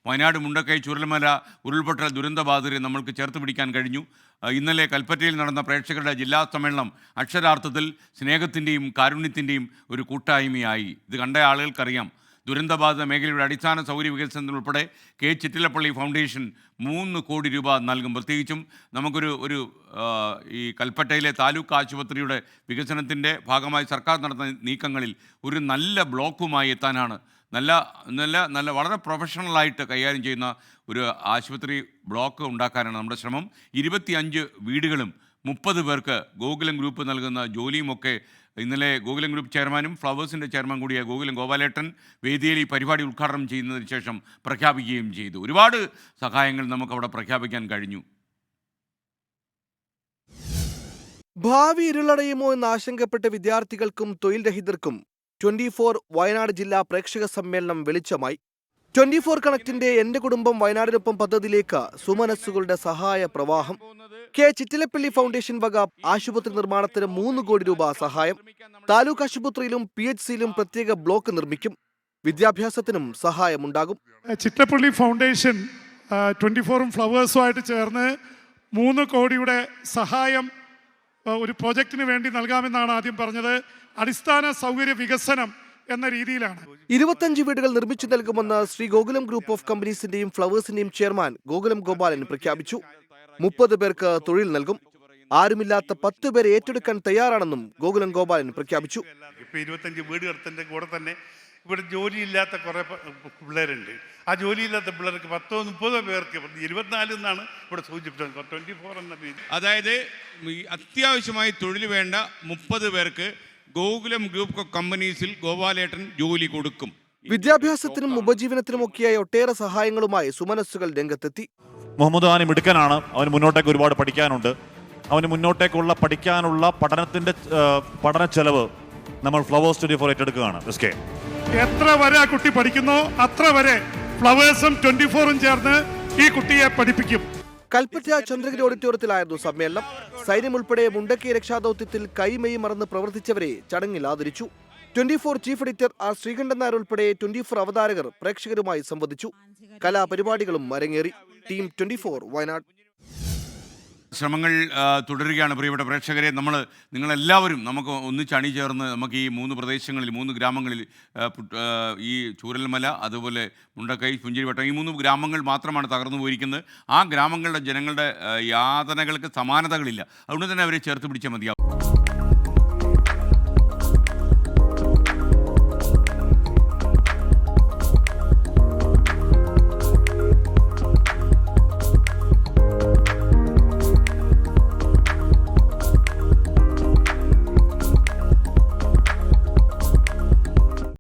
വയനാട് മുണ്ടക്കൈ ചുരൽമല ഉരുൾപൊട്ടൽ ദുരന്തബാധിതരെ നമ്മൾക്ക് ചേർത്ത് പിടിക്കാൻ കഴിഞ്ഞു. ഇന്നലെ കൽപ്പറ്റയിൽ നടന്ന പ്രേക്ഷകരുടെ ജില്ലാ സമ്മേളനം അക്ഷരാർത്ഥത്തിൽ സ്നേഹത്തിൻ്റെയും കാരുണ്യത്തിൻ്റെയും ഒരു കൂട്ടായ്മയായി. ഇത് കണ്ട ആളുകൾക്കറിയാം. ദുരന്തബാധിത മേഖലയുടെ അടിസ്ഥാന സൗകര്യ വികസനത്തിനുൾപ്പെടെ കെ ചിറ്റിലപ്പള്ളി ഫൗണ്ടേഷൻ 3 കോടി രൂപ നൽകും. പ്രത്യേകിച്ചും നമുക്കൊരു ഈ കൽപ്പറ്റയിലെ താലൂക്ക് ആശുപത്രിയുടെ വികസനത്തിൻ്റെ ഭാഗമായി സർക്കാർ നടത്തുന്ന നീക്കങ്ങളിൽ ഒരു നല്ല ബ്ലോക്കുമായി എത്താനാണ്. നല്ല നല്ല നല്ല വളരെ പ്രൊഫഷണലായിട്ട് കൈകാര്യം ചെയ്യുന്ന ഒരു ആശുപത്രി ബ്ലോക്ക് ഉണ്ടാക്കാനാണ് നമ്മുടെ ശ്രമം. 25 വീടുകളും 30 പേർക്ക് ഗോകുലം ഗ്രൂപ്പ് നൽകുന്ന ജോലിയുമൊക്കെ ഇന്നലെ ഗോകുലം ഗ്രൂപ്പ് ചെയർമാനും ഫ്ലവേഴ്സിൻ്റെ ചെയർമാൻ കൂടിയ ഗോകുലം ഗോപാലേട്ടൻ വേദിയിൽ ഈ പരിപാടി ഉദ്ഘാടനം ചെയ്യുന്നതിന് ശേഷം പ്രഖ്യാപിക്കുകയും ചെയ്തു. ഒരുപാട് സഹായങ്ങൾ നമുക്കവിടെ പ്രഖ്യാപിക്കാൻ കഴിഞ്ഞു. ഭാവി ഇരുളടയുമോ എന്ന് ആശങ്കപ്പെട്ട വിദ്യാർത്ഥികൾക്കും തൊഴിൽ രഹിതർക്കും 24 വയനാട് ജില്ലാ പ്രേക്ഷക സമ്മേളനം വെളിച്ചമായി. 24 കണക്റ്റിന്റെ എന്റെ കുടുംബം വയനാടിനൊപ്പം പദ്ധതിയിലേക്ക് സുമനസ്സുകളുടെ സഹായ പ്രവാഹം. കെ ചിറ്റിലപ്പള്ളി ഫൗണ്ടേഷൻ വക ആശുപത്രി നിർമ്മാണത്തിന് 3 കോടി രൂപ സഹായം. താലൂക്ക് ആശുപത്രിയിലും PHCയിലും പ്രത്യേക ബ്ലോക്ക് നിർമ്മിക്കും. വിദ്യാഭ്യാസത്തിനും സഹായമുണ്ടാകും. ചിറ്റിലപ്പള്ളി ഫൗണ്ടേഷൻ 24 ഫ്ലവേഴ്സുമായിട്ട് ചേർന്ന് 3 കോടിയുടെ സഹായം ഒരു പ്രോജക്റ്റിന് വേണ്ടി നൽകാമെന്നാണ് ആദ്യം പറഞ്ഞത്. അടിസ്ഥാന സൗകര്യ വികസനം എന്ന രീതിയിലാണ് 25 വീടുകൾ നിർമ്മിച്ചു നൽകുമെന്ന് ശ്രീ ഗോകുലം ഗ്രൂപ്പ് ഓഫ് കമ്പനീസിന്റെയും ഫ്ലവേഴ്സിന്റെയും ചെയർമാൻ ഗോകുലം ഗോപാലൻ പ്രഖ്യാപിച്ചു. 30 പേർക്ക് തൊഴിൽ നൽകും. ആരുമില്ലാത്ത 10 പേരെ ഏറ്റെടുക്കാൻ തയ്യാറാണെന്നും ഗോകുലം ഗോപാലൻ പ്രഖ്യാപിച്ചു. ഇപ്പൊ 25 വീട് എടുത്തതിന്റെ കൂടെ തന്നെ ഇവിടെ ജോലിയില്ലാത്ത കുറെ പിള്ളേരുണ്ട്. ആ ജോലിയില്ലാത്ത പിള്ളേർക്ക് 10-30 പേർക്ക് 24 എന്നാണ് ഇവിടെ സൂചിപ്പിച്ചത്. 24 എന്ന രീതി. അതായത് അത്യാവശ്യമായി തൊഴിൽ വേണ്ട 30 പേർക്ക് ഗോകുലം ഗ്രൂപ്പ് ഓഫ് കമ്പനീസിൽ ഗോപാലേട്ടൻ ജോലി കൊടുക്കും. വിദ്യാഭ്യാസത്തിനും ഉപജീവനത്തിനുമൊക്കെയായി ഒട്ടേറെ സഹായങ്ങളുമായി സുമനസ്സുകൾ രംഗത്തെത്തി. മുഹമ്മദ് ഹാനി മിടുക്കനാണ്. അവന് മുന്നോട്ടേക്ക് ഒരുപാട് പഠിക്കാനുണ്ട്. അവന് മുന്നോട്ടേക്കുള്ള പഠിക്കാനുള്ള പഠന ചെലവ് നമ്മൾ ഫ്ലവേഴ്സ് 24 ഏറ്റെടുക്കുകയാണ്. എത്ര വരെ ആ കുട്ടി പഠിക്കുന്നോ അത്ര വരെ ഫ്ലവേഴ്സും 24ഉം ചേർന്ന് ഈ കുട്ടിയെ പഠിപ്പിക്കും. കൽപ്പറ്റ ചന്ദ്രഗിരി ഓഡിറ്റോറിയത്തിലായിരുന്നു സമ്മേളനം. സൈന്യം ഉൾപ്പെടെ മുണ്ടക്കൈ രക്ഷാദൌത്യത്തിൽ കൈമെയ് മറന്ന് പ്രവർത്തിച്ചവരെ ചടങ്ങിൽ ആദരിച്ചു. 24 chief editor R Sreekandan Nair ഉൾപ്പെടെ 24 അവതാരകർ പ്രേക്ഷകരുമായി സംവദിച്ചു. കലാപരിപാടികളും അരങ്ങേറി. ടീം 24 വയനാട്. ശ്രമങ്ങൾ തുടരുകയാണ്. പ്രിയപ്പെട്ട പ്രേക്ഷകരെ, നിങ്ങളെല്ലാവരും നമുക്ക് ഒന്നിച്ച് അണിചേർന്ന് നമുക്ക് ഈ 3 പ്രദേശങ്ങളിൽ 3 ഗ്രാമങ്ങളിൽ ഈ ചൂരൽമല, അതുപോലെ മുണ്ടക്കൈ, പുഞ്ചിരിവട്ടം, ഈ 3 ഗ്രാമങ്ങൾ മാത്രമാണ് തകർന്നു പോയിരിക്കുന്നത്. ആ ഗ്രാമങ്ങളുടെ ജനങ്ങളുടെ യാതനകൾക്ക് സമാനതകളില്ല. അതുകൊണ്ട് തന്നെ അവരെ ചേർത്ത് പിടിച്ചാൽ മതിയാവും.